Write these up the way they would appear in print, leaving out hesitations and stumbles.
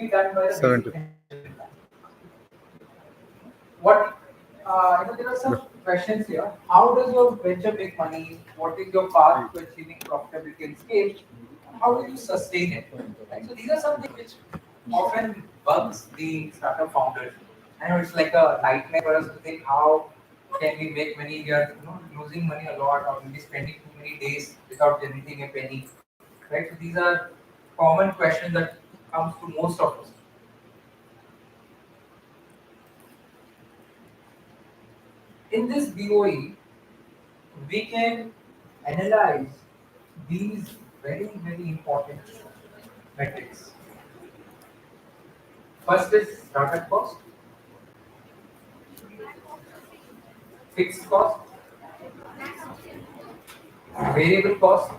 be done by the 70. basic financial plan. What there are some questions here. How does your venture make money? What is your path to achieving profitability and scale? And how do you sustain it? Right? So these are some things which often bugs the startup founders. I know it's like a nightmare for us to think how can we make money? We are losing money a lot, or maybe spending too many days without generating a penny. Right? So these are common questions that comes to most of us. In this BOE, we can analyze these very, very important metrics. First is startup cost, fixed cost, variable cost,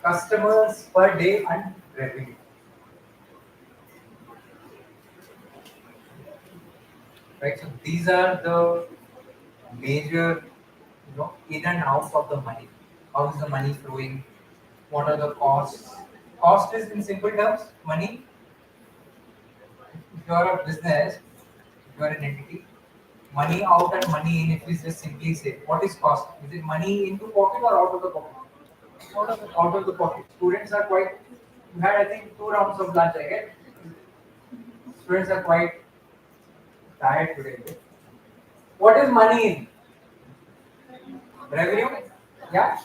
customers per day, and revenue. Right. So these are the major, in and out of the money. How is the money flowing? What are the costs? Cost is in simple terms money. If you are a business, if you are an entity, money out and money in, if we just simply say, what is cost? Is it money into pocket or out of the pocket? Out of the pocket. Students are quite, we had I think 2 rounds of lunch, I guess. Students are quite tired today. What is money in? Revenue? Yeah.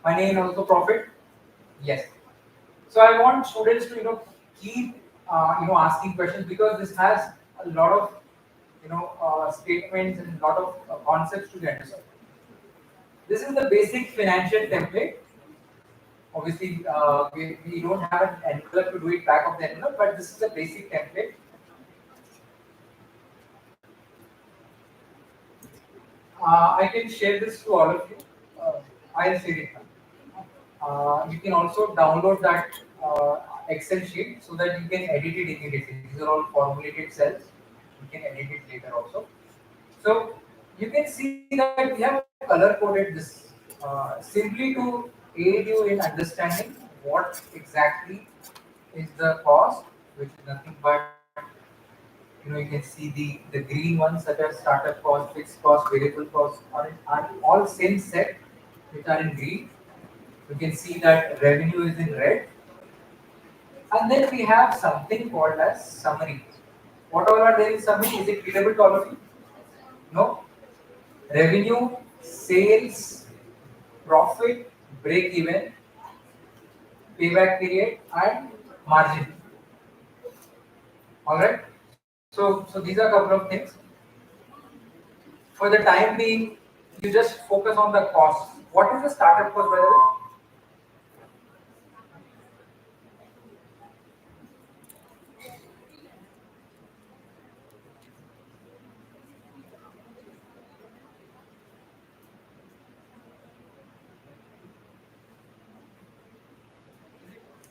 Money in also profit? Yes. So I want students to keep asking questions because this has a lot of statements and a lot of concepts to get understood. This is the basic financial template. Obviously, we don't have an envelope to do it back of the envelope, but this is the basic template. I can share this to all of you. I'll share it now. You can also download that Excel sheet so that you can edit it immediately. These are all formulated cells. You can edit it later also. So you can see that we have color coded this simply to aid you in understanding what exactly is the cost, which is nothing but you can see the green ones such as startup cost, fixed cost, variable cost are all same set which are in green. You can see that revenue is in red, and then we have something called as summary. What all are there in summary? Is it readable to all of you? No. Revenue, sales, profit, break even, payback period, and margin. All right. So these are a couple of things. For the time being, you just focus on the cost. What is the startup cost, by the way?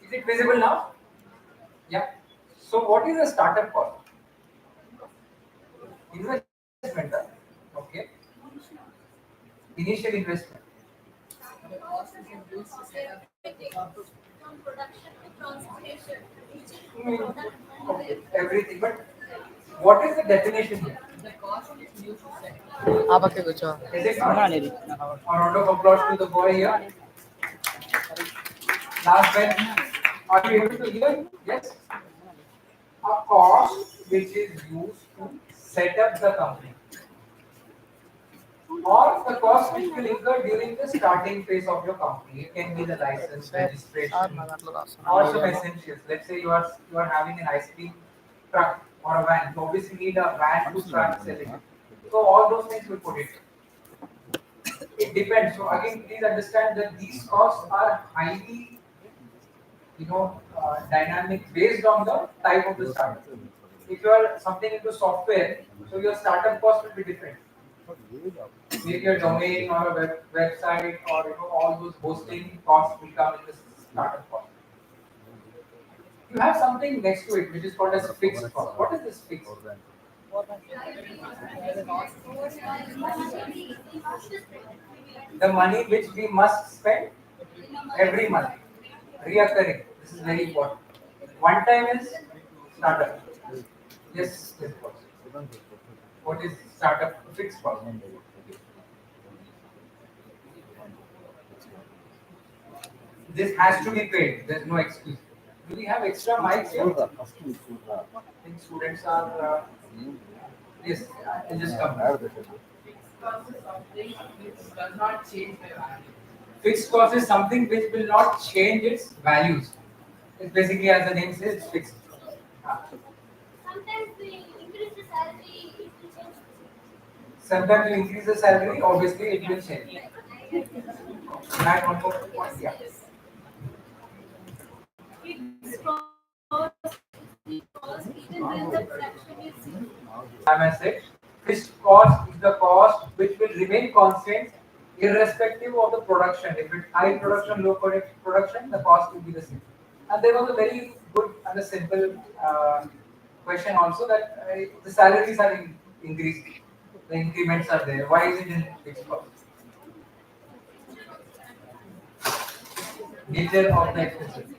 Is it visible now? Yeah. So what is the startup cost? Investment. Okay. Initial investment. The cost is used to set up the from production to transportation, reaching Hmm. product Okay. Everything. But what is the definition here? the cost is used to set up. आपके कुछ Is it not? A round of applause to the boy here. Last bench. Are you able to hear? Yes. A cost which is used to set up the company, or the cost which will incur during the starting phase of your company. It can be the license, registration, or some essentials. Let's say you are having an ice cream truck or a van. You obviously need a van to start selling it. So all those things will put it. It depends. So again, please understand that these costs are highly, dynamic based on the type of the startup. If you are something into software, so your startup cost will be different. Maybe your domain or a website or all those hosting costs will come in the startup cost. You have something next to it which is called as fixed cost. What is this fixed? The money which we must spend. every month, reoccurring. This is very important. One time is startup. Yes, yes, boss. What is startup fixed cost? This has to be paid. There's no excuse. Do we have extra mics here? I think students are. Yes, I'll just come. Fixed cost is something which will not change its values. It's basically, as the name says, it's fixed. Ah. Sometimes we increase the salary, it will change. Sometimes you increase the salary, obviously it will change. Can I add one more point? Yeah. Fixed cost even when the production is zero. I must say, fixed cost is the cost which will remain constant irrespective of the production. If it's high production, low production, the cost will be the same. And there was a very good and a simple question also that the salaries are increased, the increments are there. Why is it in fixed cost? Nature of the expenses.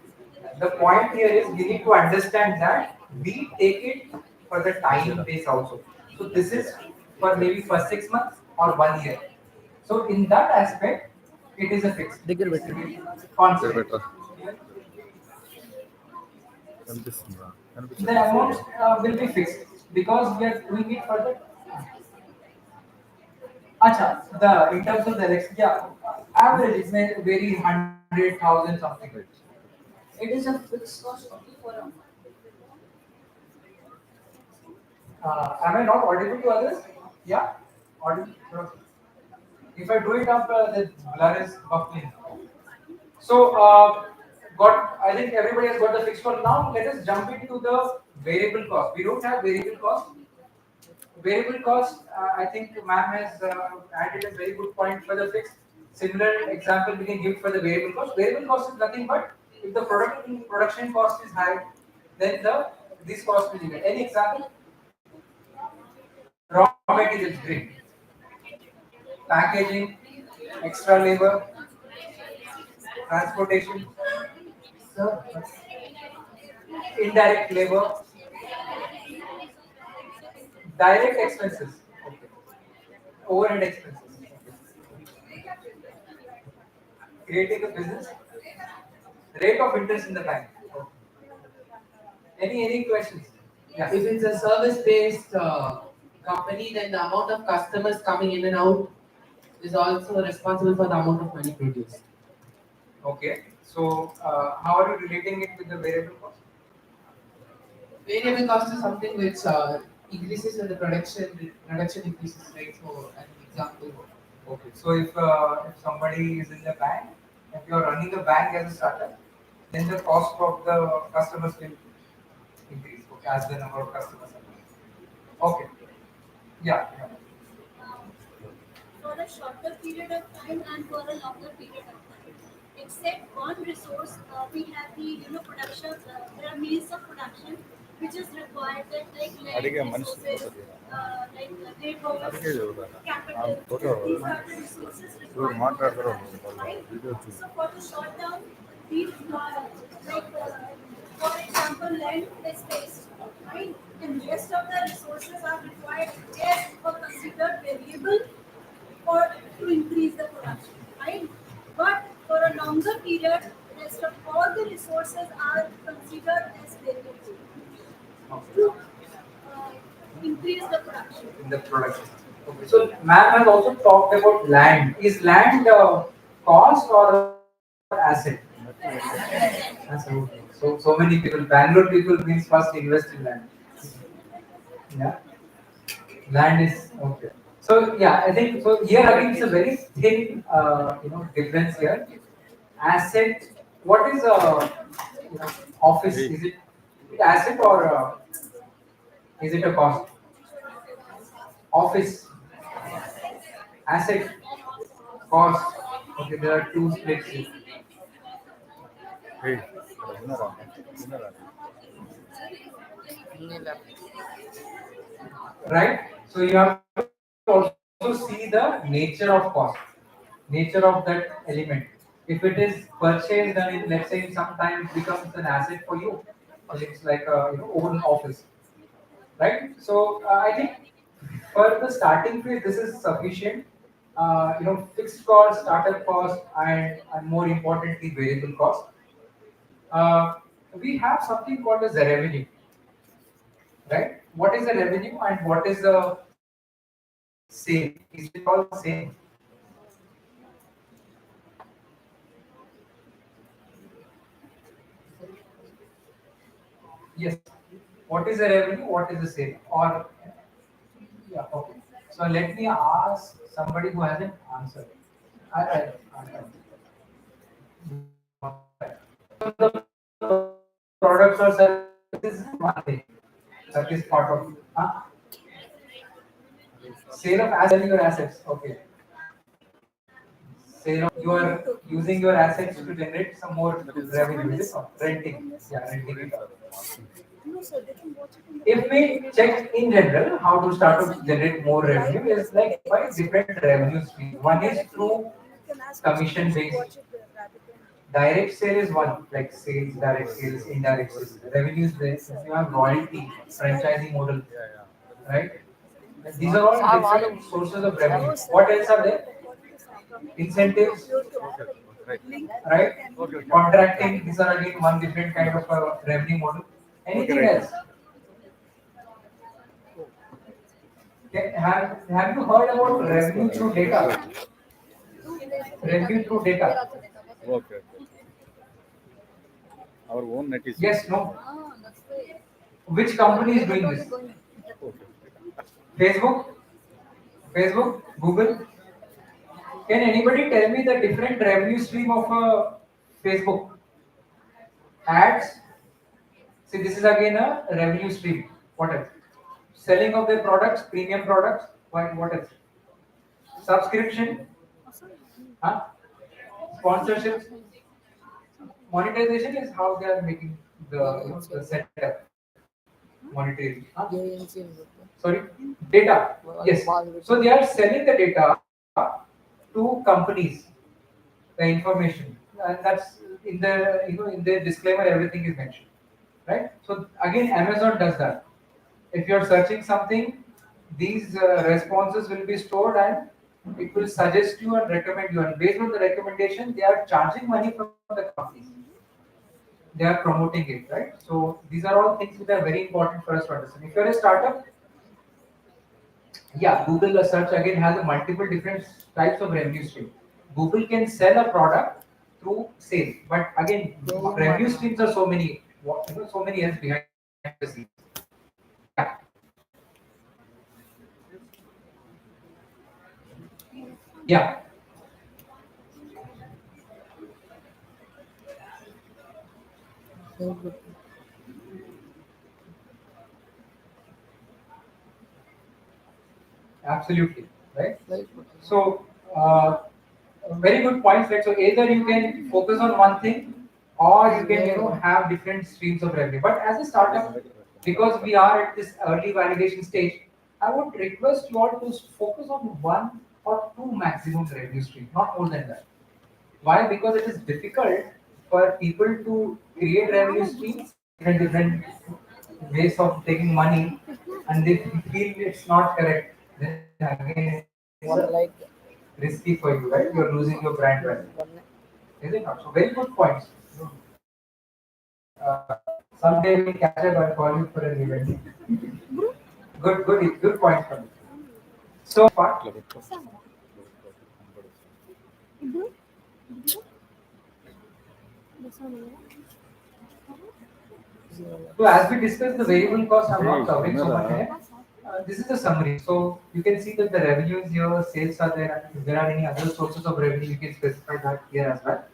The point here is we need to understand that we take it for the time base also. So this is for maybe for 6 months or 1 year. So in that aspect, it is a fixed constant. The amount will be fixed because we are doing it for the. Acha, the in terms of the election, yeah, average it may vary 100,000 something. It is a fixed cost only for a. Am I not audible to others? Yeah, audible. Sure. If I do it up, the blur is buffering. So, got. I think everybody has got the fixed cost. Now, let us jump into the variable cost. We don't have variable cost. Variable cost. I think ma'am has added a very good point for the fixed. Similar example we can give for the variable cost. Variable cost is nothing but if the production cost is high, then the this cost will be high. Any example? Raw materials, green. Packaging, extra labor, transportation, indirect labor, direct expenses, okay. Overhead expenses, creating a business, rate of interest in the bank. Okay. Any questions? Yeah. If it's a service-based company, then the amount of customers coming in and out is also responsible for the amount of money produced. Okay. So how are you relating it with the variable cost? Variable cost is something which increases when the production increases, right? So, an example. Okay. So if somebody is in the bank, if you are running the bank as a startup, then the cost of the customers will increase, okay, as the number of customers are. Okay. Yeah. Yeah. For a shorter period of time and for a longer period of time. Except one resource, we have the production, there are means of production which is required that like land resources, like labor, capital. These are the resources required for the production, right? So for the short term, we for example, land is waste, right? And rest of the resources are required as or considered variable or to increase the production, right? But for a longer period, rest of all the resources are considered as variable to increase the production. In the production. Okay. So ma'am has also talked about land. Is land cost or asset? Asset. Okay. So many people, Bangalore people means first invest in land. Yeah. Land is okay. So yeah, I think so. Here again, it's a very thin, difference here. Asset. What is office? Is it asset or is it a cost? Office, asset, cost. Okay, there are two splits here, right? So you have to also see the nature of cost, nature of that element. If it is purchased and in, let's say in some time it becomes an asset for you, or it's like a own office, right? So I think for the starting phase this is sufficient. Fixed cost, startup cost, and more importantly variable cost. uh, we have something called as the revenue, right? What is the revenue and what is the sale? Is it all the same? Yes. What is the revenue? What is the sale? Or yeah, okay. So let me ask somebody who hasn't answered. I products or services is one thing. That is part of sale of selling your assets. Okay. Sale of, you are using your assets to generate some more revenue. Is it not? Renting. Yeah, renting it out. No, sir, they can watch it in the If we check in general how to start to generate more revenue is like by different revenue streams. One is through commission based. Direct sale is one, like sales, direct sales, indirect sales. Revenue is there. If you have royalty, franchising model, right? These are all different sources of revenue. What else are there? Incentives, right? Contracting. These are again one different kind of revenue model. Anything else? Okay, have you heard about revenue through data? Revenue through data. Okay. Our own net is. Yes, no. Which company is doing this? Okay. Facebook? Facebook? Google? Can anybody tell me the different revenue stream of Facebook? Ads? See, this is again a revenue stream. What else? Selling of their products, premium products. What else? Subscription? Huh? Sponsorships? Monetization is how they are making the setup monetary. Huh? Sorry, data. Yes. So they are selling the data to companies, the information, and that's in the in the disclaimer everything is mentioned, right? So again, Amazon does that. If you're searching something, these responses will be stored and it will suggest you and recommend you. And based on the recommendation, they are charging money from the companies. They are promoting it, right? So these are all things which are very important for us to understand. If you're a startup, yeah, Google search again has a multiple different types of revenue stream. Google can sell a product through sales, but again, revenue streams are so many, so many else behind the scenes. Yeah. Yeah. Absolutely, right? So, very good points, right? So either you can focus on one thing, or you can have different streams of revenue. But as a startup, because we are at this early validation stage, I would request you all to focus on one or two maximum revenue streams, not more than that. Why? Because it is difficult for people to create revenue streams in different ways of taking money, and they feel it's not correct. Then again, it's risky for you, right? You're losing your brand value. Is it not? So very good points. Uh, Someday we'll catch up and call you for an event. Good points from you. So part. So as we discussed the variable cost, I'm not covering so much here. This is the summary. So you can see that the revenue is here, sales are there. If there are any other sources of revenue, you can specify that here as well.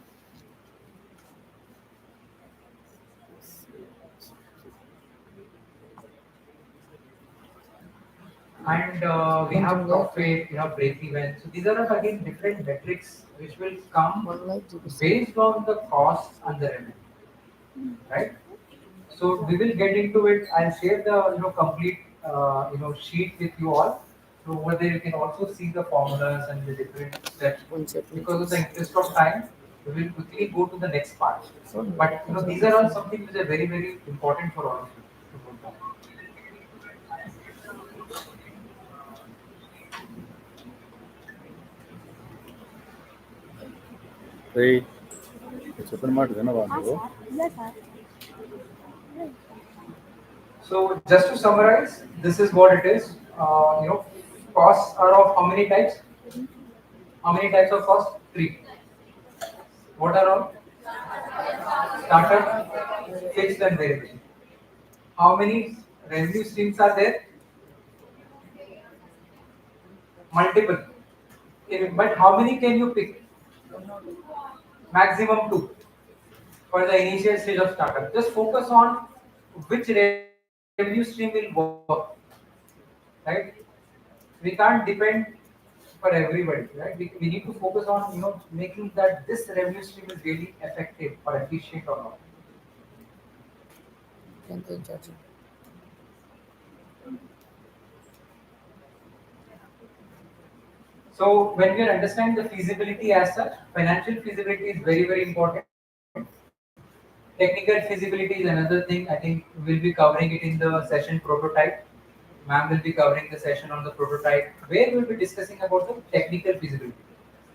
And we have profit, we have break even. So these are again different metrics which will come based on the cost and the revenue, right? So we will get into it. I'll share the complete sheet with you all. So over there you can also see the formulas and the different steps. Because of the interest of time, We will quickly go to the next part. But these are all something which are very, very important for all of you to go down. Hey, చెప్పిన మాట వినవా నువ్వు? So just to summarize, this is what it is. Costs are of how many types? How many types of cost? Three. What are all? Starter, fixed, and variable. How many revenue streams are there? Multiple. Okay, but how many can you pick? Maximum two for the initial stage of startup. Just focus on which revenue stream will work. Right? We can't depend for everybody. Right? We need to focus on making that this revenue stream is really effective or efficient or not. So when we are understanding the feasibility as such, financial feasibility is very, very important. Technical feasibility is another thing. I think we'll be covering it in the session prototype. Ma'am will be covering the session on the prototype where we'll be discussing about the technical feasibility.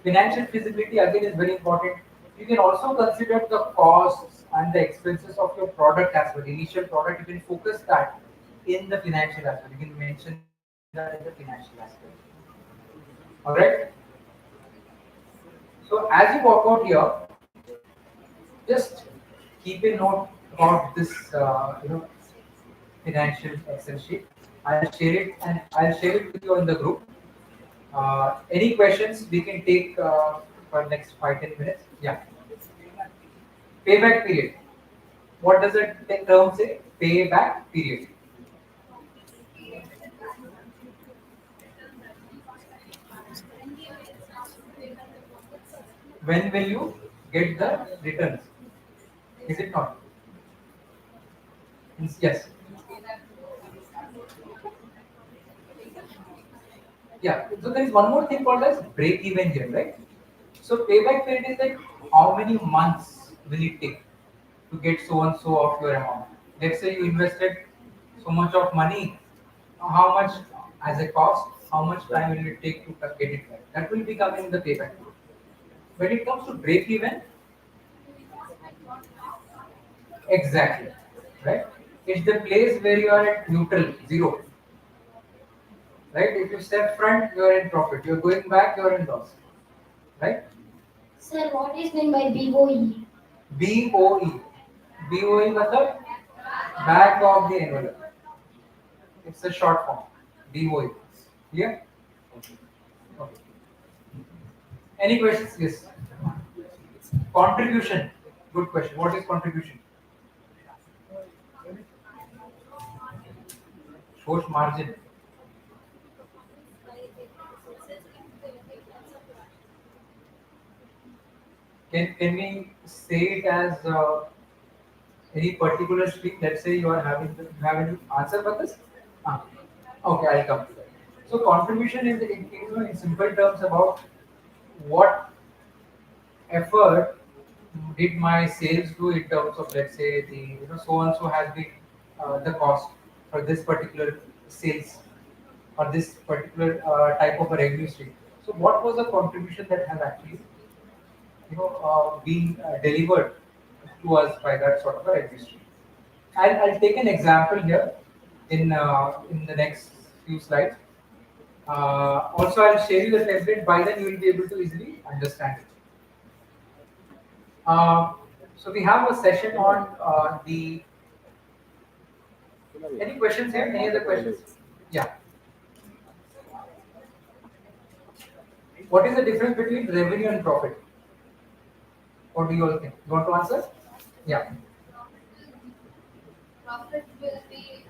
Financial feasibility again is very important. You can also consider the costs and the expenses of your product as well. Initial product, you can focus that in the financial aspect. You can mention that in the financial aspect. All right. So as you walk out here, just keep a note about this, financial Excel sheet. I'll share it and I'll share it with you in the group. Any questions we can take for next 5-10 minutes? Yeah. Payback period. What does the term say? Payback period. When will you get the returns? Is it not? Yes. Yeah. So there is one more thing called as break even here, right? So payback period is like how many months will it take to get so and so of your amount. Let's say you invested so much of money, how much as a cost, how much time will it take to get it back? That will be coming in the payback period. When it comes to break even, exactly, right? It's the place where you are at neutral, zero, right? If you step front, you are in profit. You're going back, you are in loss, right? Sir, what is meant by BOE? BOE. BOE matlab back of the envelope. It's a short form. BOE. Clear? Okay. Any questions? Yes. Contribution. Good question. What is contribution? Gross margin. Can we say it as any particular stream? Let's say you are having you have any answer for this? Ah, okay, I'll come to that. So contribution is in simple terms about what effort did my sales do in terms of, let's say, the so and so has been the cost for this particular sales or this particular type of a revenue stream. So what was the contribution that has actually being delivered to us by that sort of a revenue stream? I'll take an example here in the next few slides. Also, I'll share you the template. By then, you will be able to easily understand it. So we have a session on the. Any questions here? Any other questions? Yeah. What is the difference between revenue and profit? What do you all think? You want to answer? Yeah. Profit will be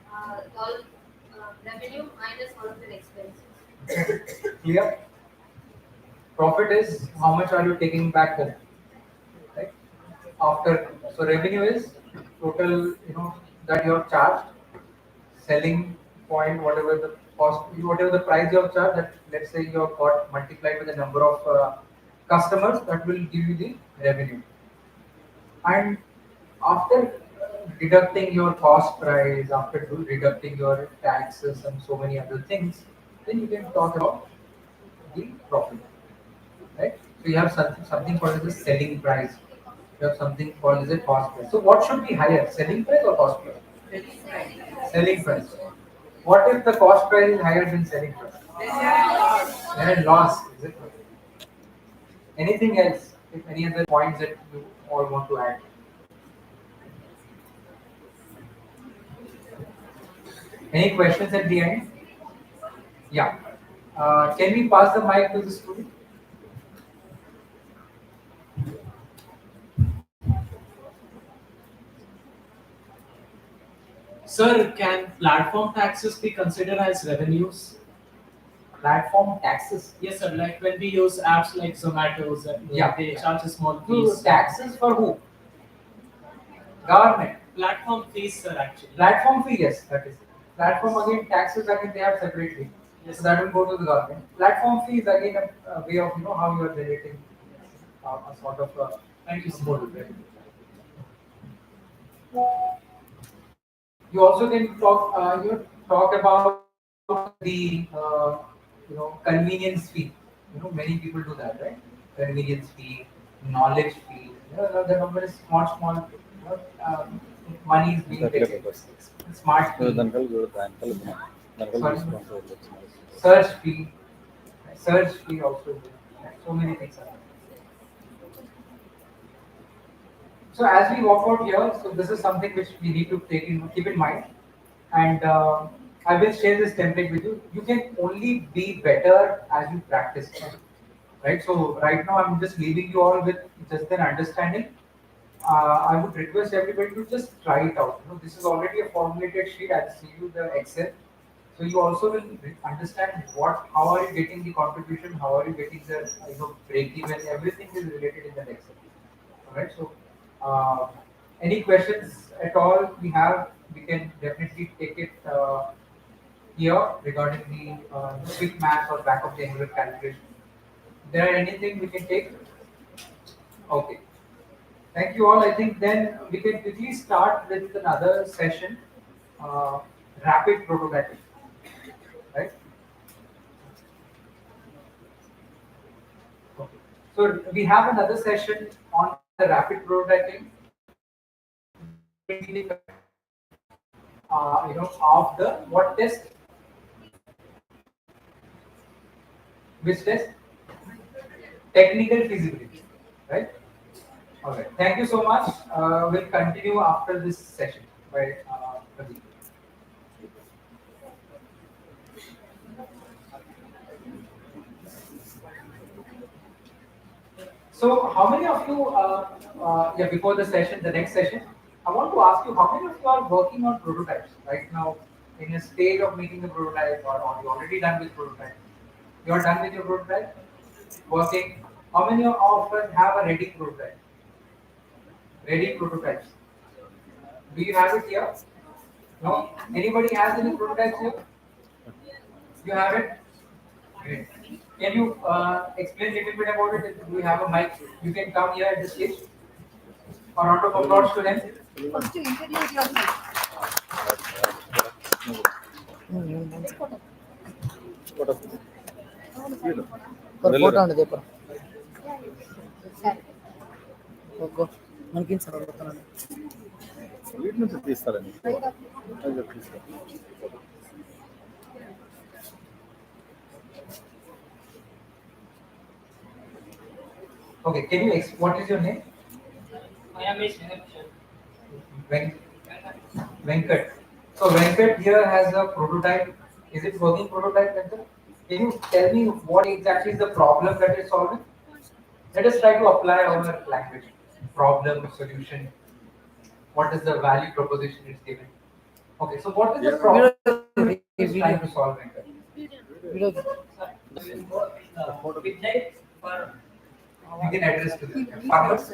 all revenue minus all of the expenses. Clear? Profit is how much are you taking back home, right? After, so revenue is total, that you have charged, selling point, whatever the cost, whatever the price you have charged. That let's say you have got multiplied with the number of customers that will give you the revenue. And after deducting your cost price, after deducting your taxes and so many other things, then you can talk about the profit, right? So you have something called as the selling price. You have something called as a cost price. So what should be higher, selling price or cost price? Selling price. What if the cost price is higher than selling price? Then a loss, is it? Anything else? If any other points that you all want to add? Any questions at the end? Yeah. Can we pass the mic to the student? Sir, can platform taxes be considered as revenues? Platform taxes. Yes, sir. Like when we use apps like Zomato, Yeah. they charge a small So fees. taxes for who? Government. Platform fees, sir, actually. Platform fee, yes, that is. Platform again, taxes again they have separately. Yes, So that will go to the government. Platform fee is again a way of how you are generating a sort of a Thank you, sir. model. Right? You also can talk about the convenience fee. Many people do that, right? Convenience fee, knowledge fee. The number is small. Money is being taken. Smart fee, Sorry. search fee also. So many things are there. So as we walk out here, so this is something which we need to keep in mind, and I will share this template with you. You can only be better as you practice, right? So right now I'm just leaving you all with just an understanding. I would request everybody to just try it out. This is already a formulated sheet. I'll see you the Excel. So you also will understand how are you getting the contribution, how are you getting the break even. Everything is related in that Excel. All right. So any questions at all we can definitely take it here regarding the quick math or back of the envelope calculation. There are anything we can take? Okay. Thank you all. I think then we can quickly start with another session, uh, rapid prototyping, right? Okay. So we have another session on the rapid prototyping. Of the what test? Which test? Technical feasibility, right? All right. Thank you so much. We'll continue after this session by Pradeep. So, how many of you, before the session, the next session, I want to ask you, how many of you are working on prototypes right now in a stage of making a prototype, or are you already done with prototype? You are done with your prototype? Working? How many of us have a ready prototype? Ready prototypes? Do you have it here? No? Anybody has any prototypes here? You have it? Great. Can you explain a little bit about it? Do you have a mic? You can come here at the stage. A round of applause to them. First, you introduce yourself. Photo ఉండదు చెప్పు okay మనకి sir అడుగుతున్నాను వీటి నుంచి తీస్తారని Okay, can you what is your name? My name is Venkat. So Venkat here has a prototype. Is it working prototype, Venkat? Can you tell me what exactly is the problem that is solving? Let us try to apply our language. Problem, solution. What is the value proposition it's given? Okay, so what is the problem it's trying to solve, Venkat? Video with help for You can address to them. Farmers.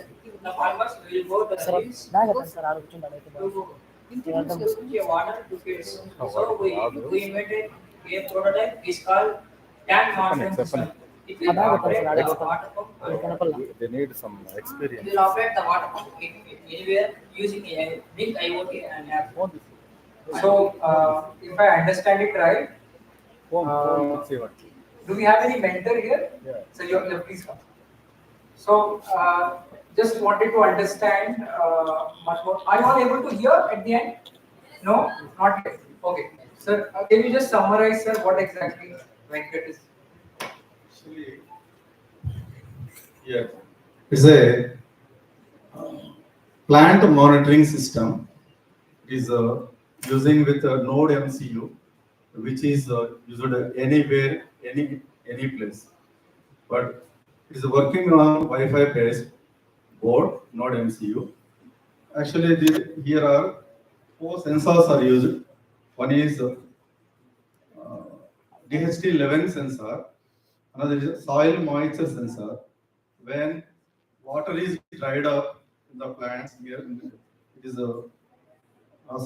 the farmers will go to the sir fields నా చెప్పండి sir ఆడుకుంటాను అయితే to give water to fields. So we invented a prototype is called tank mountain system. It will Above operate the the water pump. Kanapalla They need some It experience. will operate the water pump anywhere using a Blink IoT and app. So, if I understand it right, Phone, see what. do we have any mentor here? Yeah. So, please come. So, just wanted to understand much more. Are you all able to hear at the end? No, not yet. Okay, sir. Can you just summarize, sir, what exactly Venkat is? Actually, yeah, it's a plant monitoring system. Is using with a Node MCU, which is used anywhere, any place. But it is working on Wi-Fi based board, Node MCU. Actually, here are 4 sensors are used. One is DHT11 sensor. Another is soil moisture sensor. When water is dried up in the plants, here it is a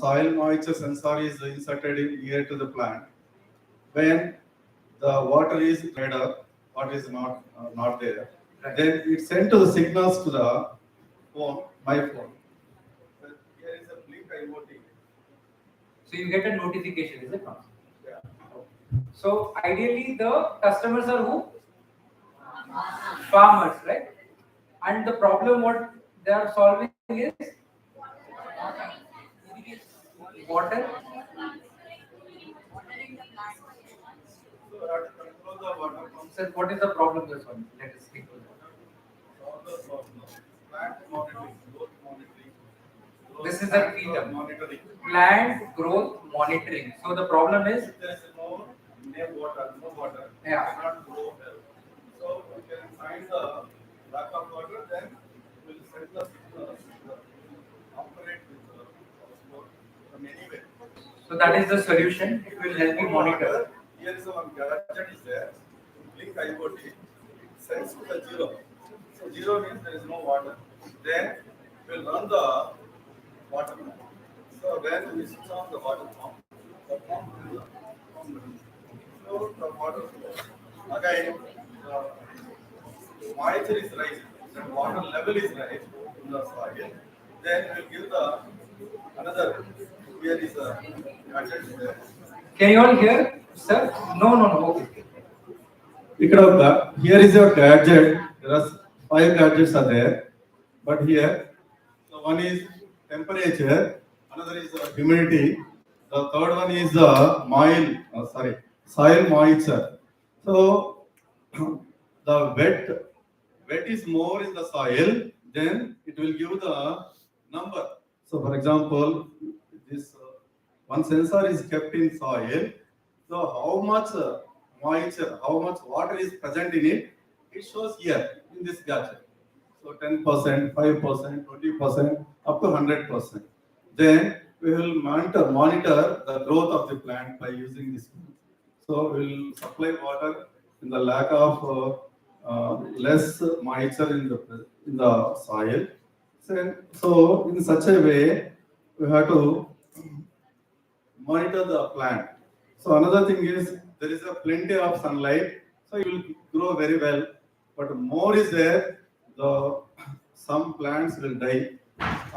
soil moisture sensor is inserted in here to the plant. When the water is dried up, water is not there, Right. then it sent to the signals to the phone, my phone. So here is a Blink IoT. So you get a notification, is it not? Yeah. So ideally, the customers are who? Farmers, right? And the problem what they are solving is water. So we have to control the water pump. Sir, what is the problem you're solving? Let us speak to that. Solve the problem. Plant monitoring, growth monitoring. This is the key term. Monitoring. Plant growth monitoring. So the problem is, If there is no water, Yeah. it cannot grow well. So we can find the lack of water, then we'll send the signals to operate with the transport from anywhere. so that is the solution. It will help you monitor. Here is one gadget is there, Blink IoT, it sends to the 0. So 0 means there is no water. Then we'll run the water pump. So when we switch on the water pump, the pump will so the water flows. Again, the moisture is rising, the water level is rising in the soil. Then we'll give the another, here is a gadget there. Can you all hear, sir? No. Okay. Here is your gadget. There are 5 gadgets are there, but here, so one is temperature, another is humidity, the third one is the soil moisture. So the wet is more in the soil, then it will give the number. So for example, this one sensor is kept in soil. So how much moisture, how much water is present in it, it shows here in this gadget. So 10%, 5%, 20%, up to 100%. Then we will monitor the growth of the plant by using this. So we will supply water in the lack of less moisture in the soil. So in such a way, we have to monitor the plant. So another thing is there is a plenty of sunlight, so it will grow very well. But more is there, some plants will die,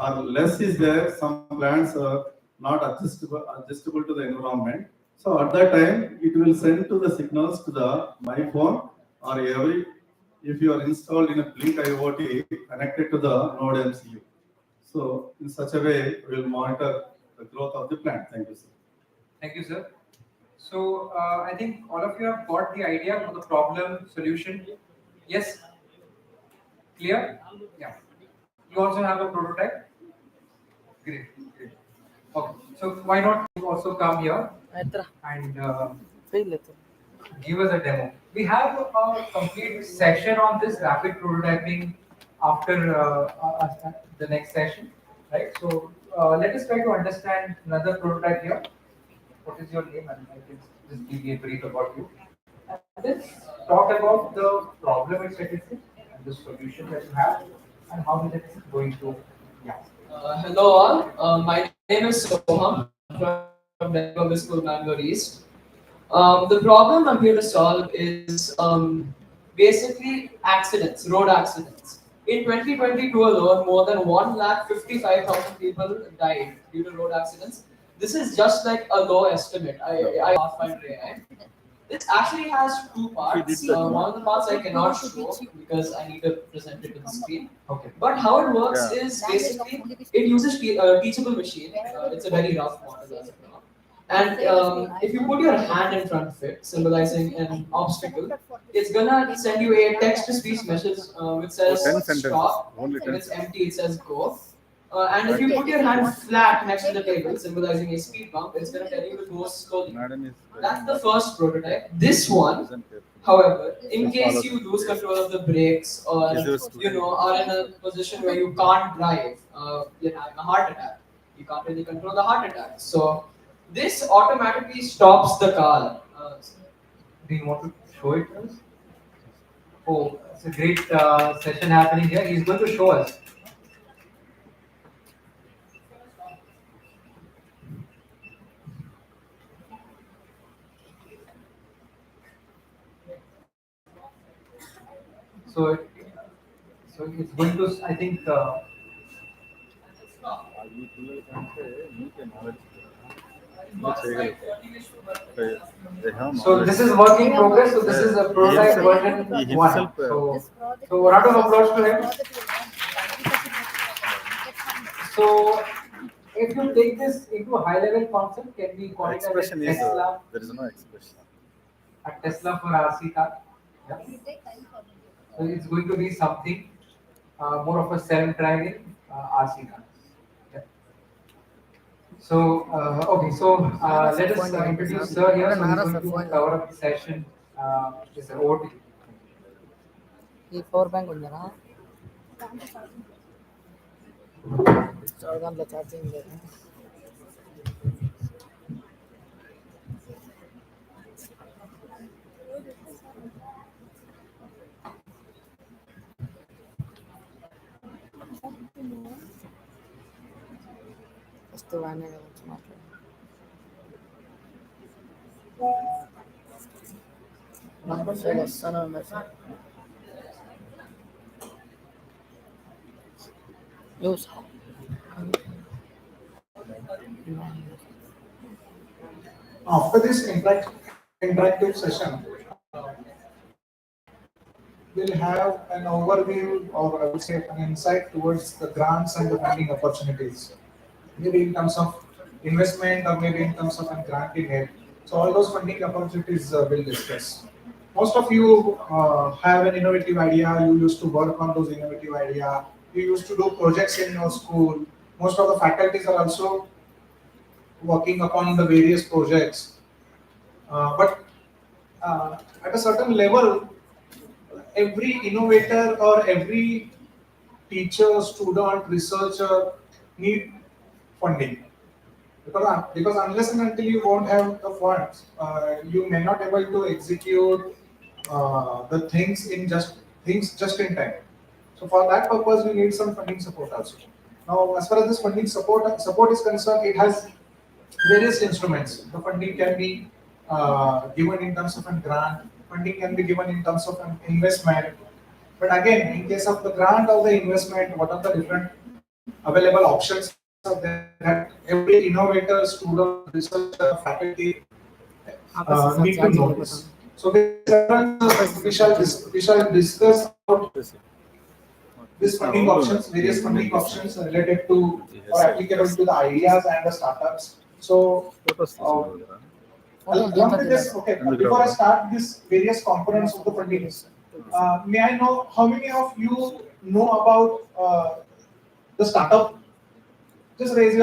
or less is there, some plants are not adjustable to the environment. So at that time, it will send to the signals to my phone or if you are installed in a Blink IoT connected to the Node MCU. So in such a way, we will monitor the growth of the plant. Thank you, sir. Thank you, sir. So I think all of you have got the idea for the problem solution. Yes? Clear? Yeah. You also have a prototype? Great. Okay. So why not you also come here ఎత్తరా and fail అవుతుంది give us a demo. We have a complete session on this rapid prototyping after the next session, right? So let us try to understand another prototype here. What is your name? And I can just give you a brief about you. And let's talk about the problem it's facing and the solution that you have and how is it going to. Yeah. Hello all, my name is Soham from Government School, Bangalore East. The problem I'm here to solve is basically accidents, road accidents. In 2022 alone, more than 1,55,000 people died due to road accidents. This is just like a low estimate. I Pathfinder AI. This actually has two parts. One of the parts I cannot show because I need to present it to the screen. Okay. But how it works is basically it uses teachable machine. It's a very rough model as of now. And if you put your hand in front of it, symbolizing an obstacle, it's gonna send you a text-to-speech message which says 10 sentences. stop. Only If 10 it's empty, it says go. And if you put your hand flat next to the table, symbolizing a speed bump, it's gonna tell you to go slowly. Madam is That's the first prototype. This one, however, in case you lose control of the brakes or are in a position where you can't drive, you're having a heart attack. You can't really control the heart attack. So this automatically stops the car. Do you want to show it to us? Oh, it's a great session happening here. He's going to show us. So it's going to, I think, ఈ పిల్లల కంటే నీకే knowledge నువ్వు చేయగలుగుతావు. They have so knowledge. this is work in progress. So this is a prototype Himself- version he 1. himself, So round of applause to him. So if you take this into a high level concept, can we call it as Expression a is Tesla? there is no expression. A Tesla for RC car. Yeah. So it's going to be something more of a self-driving RC car. Yeah. So okay, so let us introduce Sir here. So he's going to cover up the session. Is over to you. ఈ power bank ఉందా దాంట్లో charging లేదు. First వాడినే కదా వచ్చి మాట్లాడు. Sir వస్తాను ఉన్నారు sir. After this interactive session, we'll have an overview or I would say an insight towards the grants and the funding opportunities. Maybe in terms of investment or maybe in terms of a grant in it. So all those funding opportunities we'll discuss. Most of you have an innovative idea. You used to work on those innovative idea. You used to do projects in your school. Most of the faculties are also working upon the various projects. But at a certain level, every innovator or every teacher, student, researcher need funding. Because unless and until you won't have the funds, you may not able to execute the things just in time. So for that purpose, we need some funding support also. Now, as far as this funding support is concerned, it has various instruments. The funding can be given in terms of a grant. Funding can be given in terms of an investment. But again, in case of the grant or the investment, what are the different available options that every innovator, student, researcher, faculty need to know this. So we shall discuss about this funding options, various funding options related to or applicable to the ideas and the startups. So along with this, okay, before I start these various components of the funding, may I know how many of you know about the startup? Just raise your